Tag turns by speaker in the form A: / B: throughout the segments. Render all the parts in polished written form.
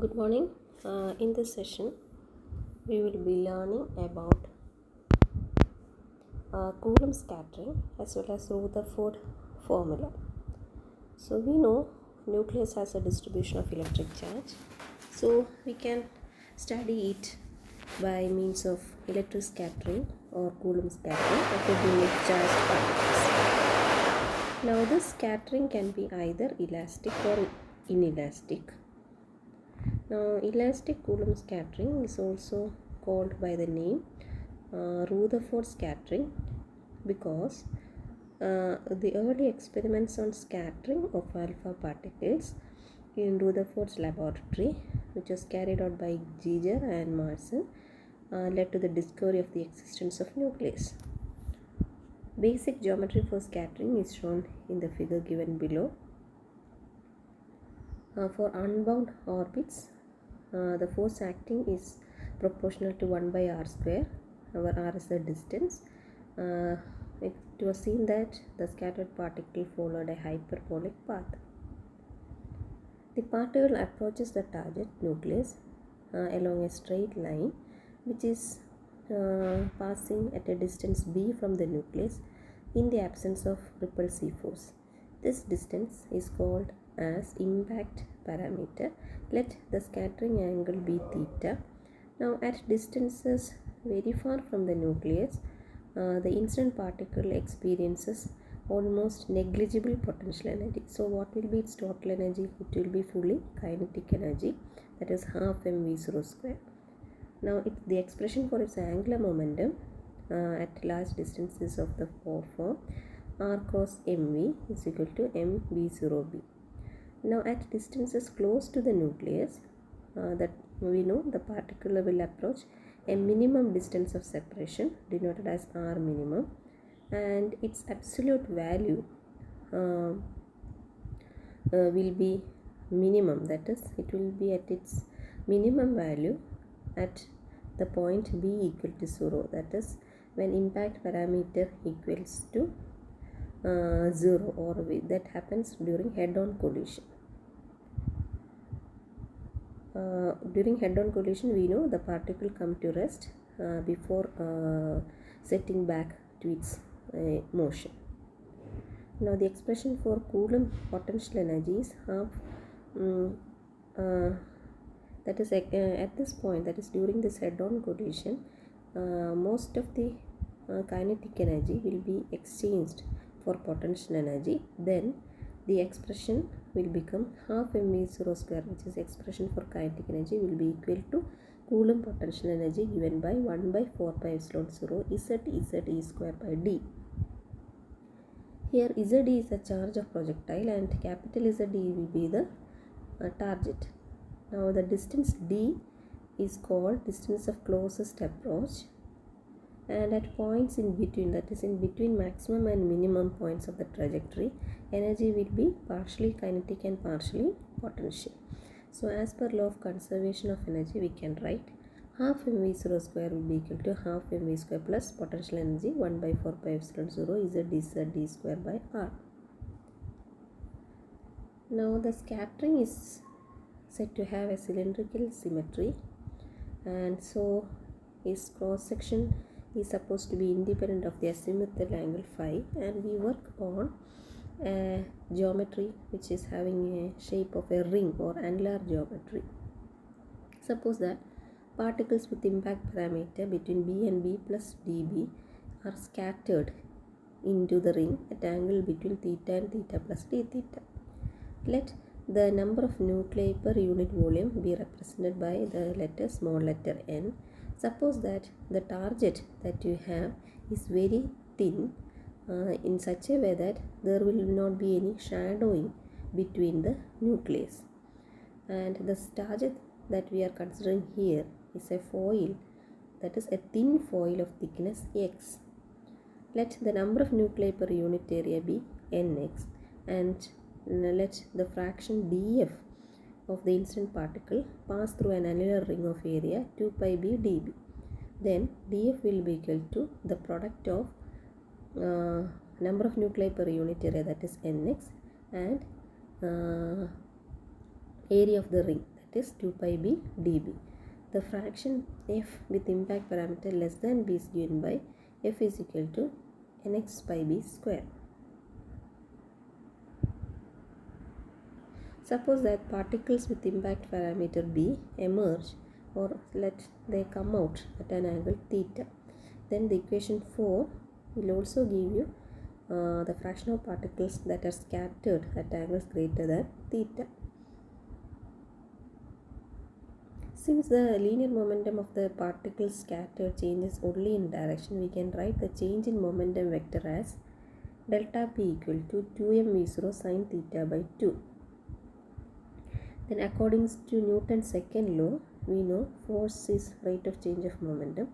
A: Good morning. In this session, we will be learning about Coulomb scattering as well as Rutherford formula. So we know nucleus has a distribution of electric charge. So we can study it by means of electric scattering or Coulomb scattering of a unit charged particles. Now this scattering can be either elastic or inelastic. Now, elastic Coulomb scattering is also called by the name Rutherford scattering because the early experiments on scattering of alpha particles in Rutherford's laboratory, which was carried out by Geiger and Marson, led to the discovery of the existence of nucleus. Basic geometry for scattering is shown in the figure given below. For unbound orbits, the force acting is proportional to 1 by r square, where r is the distance. It was seen that the scattered particle followed a hyperbolic path. The particle approaches the target nucleus along a straight line, which is passing at a distance b from the nucleus in the absence of repulsive force. This distance is called as impact parameter. Let the scattering angle be theta. Now at distances very far from the nucleus, the incident particle experiences almost negligible potential energy. So what will be its total energy? It will be fully kinetic energy, that is half mv0 square. Now the expression for its angular momentum at large distances of the form r cos mv is equal to mv0b. Now at distances close to the nucleus, that we know the particle will approach a minimum distance of separation denoted as r minimum, and its absolute value will be minimum, that is it will be at its minimum value at the point b equal to 0, that is when impact parameter equals to 0, or that happens during head-on collision. During head-on collision, we know the particle come to rest before setting back to its motion. Now the expression for Coulomb potential energy is half, that is at this point, that is during this head-on collision, most of the kinetic energy will be exchanged for potential energy. Then the expression will become half mv0 square, which is expression for kinetic energy, will be equal to Coulomb potential energy given by 1 by 4 pi epsilon 0 z square by d. Here z is the charge of projectile and capital Z will be the target. Now the distance d is called distance of closest approach, and at points in between, that is in between maximum and minimum points of the trajectory, energy will be partially kinetic and partially potential. So as per law of conservation of energy, we can write half mv0 square will be equal to half mv square plus potential energy 1 by 4 pi epsilon 0 z d square by r. Now the scattering is said to have a cylindrical symmetry, and so its cross section is supposed to be independent of the azimuthal angle phi, and we work on a geometry which is having a shape of a ring or annular geometry. Suppose that particles with impact parameter between b and b plus db are scattered into the ring at angle between theta and theta plus d theta. Let the number of nuclei per unit volume be represented by the letter small letter n. Suppose that the target that you have is very thin in such a way that there will not be any shadowing between the nucleus, and the target that we are considering here is a foil, that is a thin foil of thickness x. Let the number of nuclei per unit area be nx, and let the fraction df of the incident particle pass through an annular ring of area 2 pi b db. Then df will be equal to the product of number of nuclei per unit area, that is nx, and area of the ring, that is 2 pi b db. The fraction f with impact parameter less than b is given by f is equal to nx pi b square. Suppose that particles with impact parameter b emerge, or let they come out at an angle theta. Then the equation 4 will also give you the fraction of particles that are scattered at angles greater than theta. Since the linear momentum of the particles scattered changes only in direction, we can write the change in momentum vector as delta p equal to 2m v0 sin theta by 2. Then according to Newton's second law, we know force is rate of change of momentum.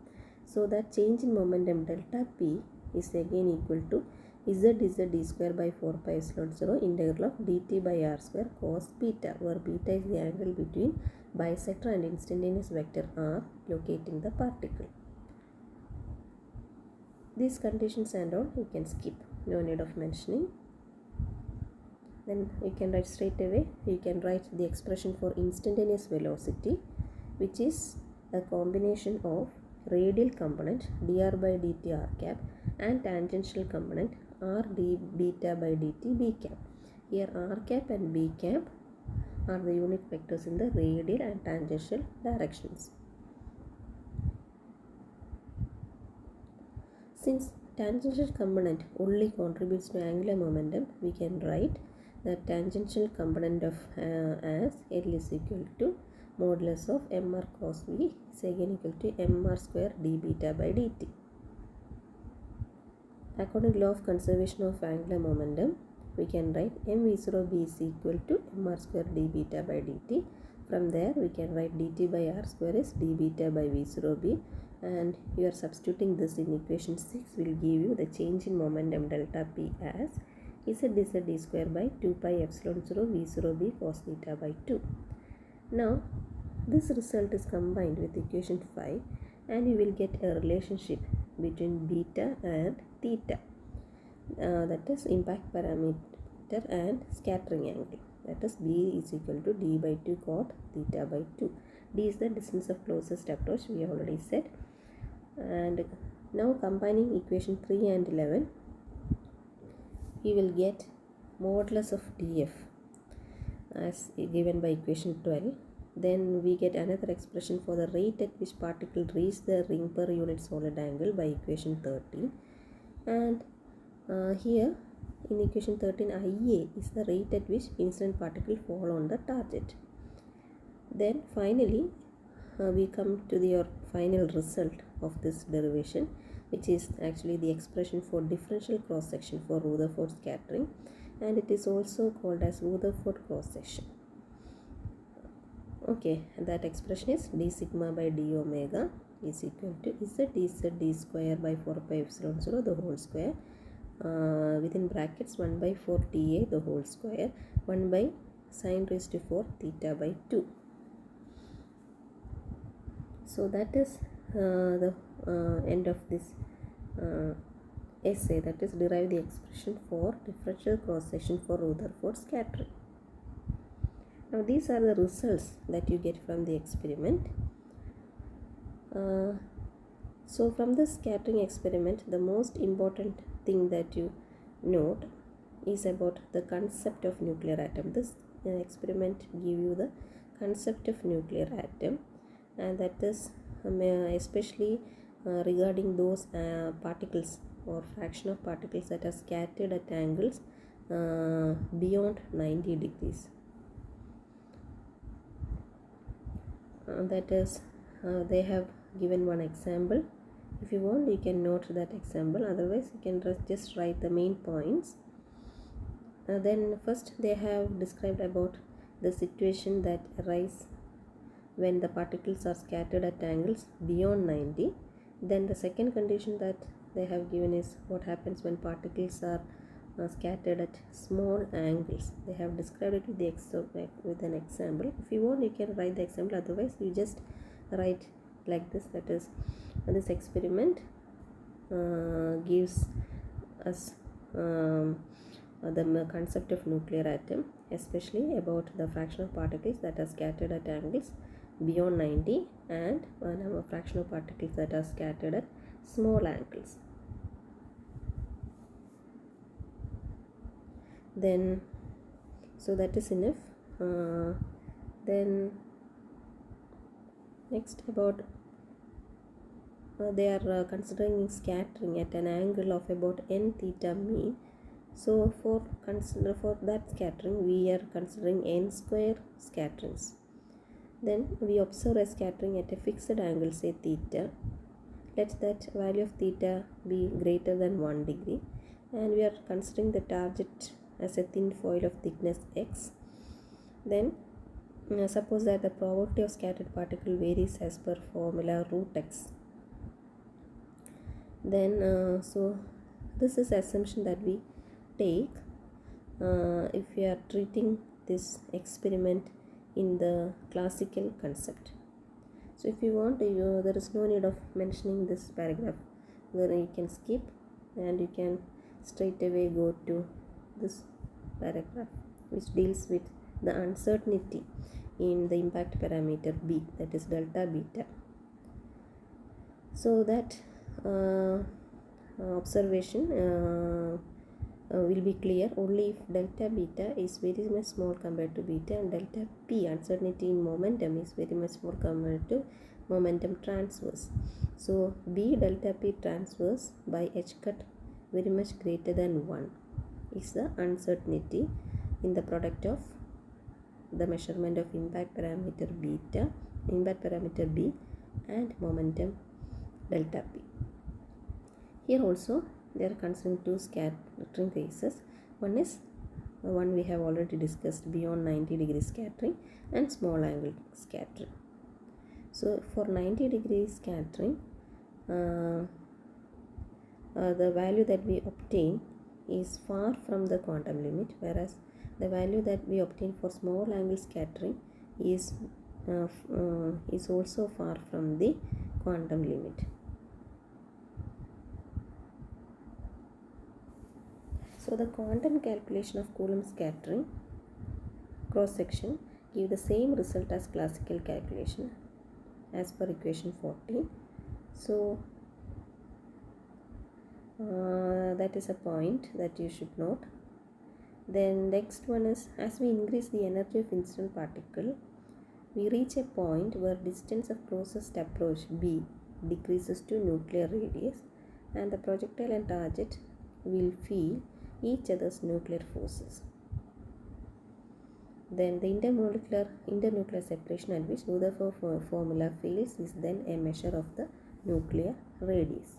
A: So that change in momentum delta p is again equal to z d square by 4 pi epsilon 0 integral of dt by r square cos beta, where beta is the angle between bisector and instantaneous vector r locating the particle. These conditions and all you can skip, no need of mentioning. Then we can write straight away, we can write the expression for instantaneous velocity, which is a combination of radial component dr by dt r cap and tangential component r d beta by dt b cap. Here r cap and b cap are the unit vectors in the radial and tangential directions. Since tangential component only contributes to angular momentum, we can write the tangential component of as L is equal to modulus of mr cos v is again equal to mr square d beta by dt. According to law of conservation of angular momentum, we can write mv0b is equal to mr square d beta by dt. From there we can write dt by r square is d beta by v0b, and you are substituting this in equation 6 will give you the change in momentum delta p as z d square by 2 pi epsilon 0 v0b cos theta by 2. Now this result is combined with equation 5 and you will get a relationship between beta and theta, that is impact parameter and scattering angle, that is b is equal to d by 2 cot theta by 2. D is the distance of closest approach, we already said. And now combining equation 3 and 11, we will get modulus of df as given by equation 12. Then we get another expression for the rate at which particle reach the ring per unit solid angle by equation 13. And here in equation 13, Ia is the rate at which incident particle fall on the target. Then finally we come to your final result of this derivation, which is actually the expression for differential cross section for Rutherford scattering, and it is also called as Rutherford cross section. Okay, that expression is d sigma by d omega is equal to z d square by 4 pi epsilon 0 the whole square within brackets 1 by 4 ta the whole square 1 by sin raised to 4 theta by 2. So that is the end of this essay, that is derive the expression for differential cross section for Rutherford scattering. Now these are the results that you get from the experiment. So from the scattering experiment, the most important thing that you note is about the concept of nuclear atom. This experiment give you the concept of nuclear atom, and that is especially regarding those particles or fraction of particles that are scattered at angles beyond 90 degrees. That is they have given one example. If you want, you can note that example, otherwise you can just write the main points. Then first they have described about the situation that arise when the particles are scattered at angles beyond 90. Then the second condition that they have given is what happens when particles are scattered at small angles. They have described it with an example. If you want, you can write the example, otherwise you just write like this, that is this experiment gives us the concept of nuclear atom, especially about the fraction of particles that are scattered at angles beyond 90 and a fraction of particles that are scattered at small angles. Then, so that is enough. Then next about they are considering scattering at an angle of about n theta mean. So for that scattering we are considering n square scatterings. Then we observe a scattering at a fixed angle, say theta. Let that value of theta be greater than 1 degree, and we are considering the target as a thin foil of thickness x. Then suppose that the probability of scattered particle varies as per formula root x. Then so this is assumption that we take if we are treating this experiment in the classical concept. So if you want, there is no need of mentioning this paragraph, where you can skip and you can straight away go to this paragraph which deals with the uncertainty in the impact parameter B, that is delta beta. So that observation will be clear only if delta beta is very much small compared to beta, and delta p, uncertainty in momentum, is very much small compared to momentum transverse. So B delta p transverse by h cut very much greater than 1 is the uncertainty in the product of the measurement of impact parameter beta, impact parameter B, and momentum delta p. Here also they are considering two scattering cases. One is the one we have already discussed, beyond 90 degree scattering and small angle scattering. So for 90 degree scattering, the value that we obtain is far from the quantum limit, whereas the value that we obtain for small angle scattering is also far from the quantum limit. So the quantum calculation of Coulomb scattering cross section give the same result as classical calculation as per equation 14. So that is a point that you should note. Then next one is, as we increase the energy of incident particle, we reach a point where distance of closest approach B decreases to nuclear radius, and the projectile and target will feel each other's nuclear forces. Then the internuclear separation at which Rutherford formula fails is then a measure of the nuclear radius.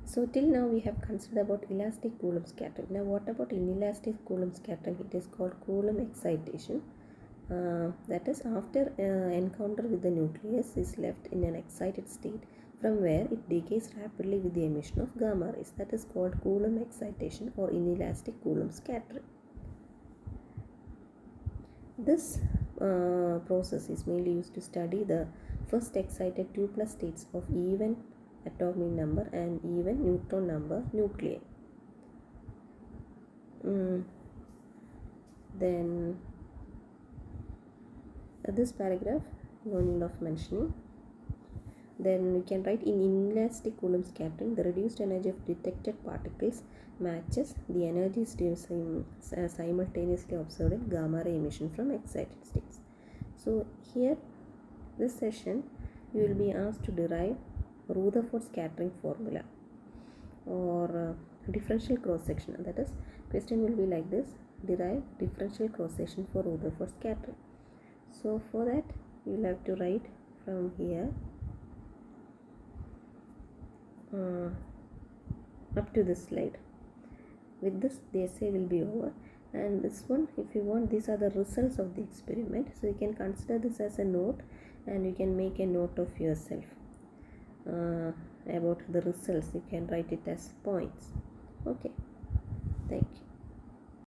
A: So till now we have considered about elastic Coulomb scattering. Now what about inelastic Coulomb scattering? It is called Coulomb excitation. That is, after encounter with the nucleus is left in an excited state, from where it decays rapidly with the emission of gamma rays. That is called Coulomb excitation or inelastic Coulomb scattering. This process is mainly used to study the first excited 2+ states of even atomic number and even neutron number nuclei. Then this paragraph no need of mentioning. Then we can write, in inelastic Coulomb scattering, the reduced energy of detected particles matches the energy simultaneously observed in gamma ray emission from excited states. So here, this session, you will be asked to derive Rutherford scattering formula or differential cross section. That is, question will be like this: derive differential cross section for Rutherford scattering. So for that, you will have to write from here up to this slide. With this, the essay will be over, and this one, if you want, these are the results of the experiment, so you can consider this as a note and you can make a note of yourself about the results. You can write it as points. Okay, thank you.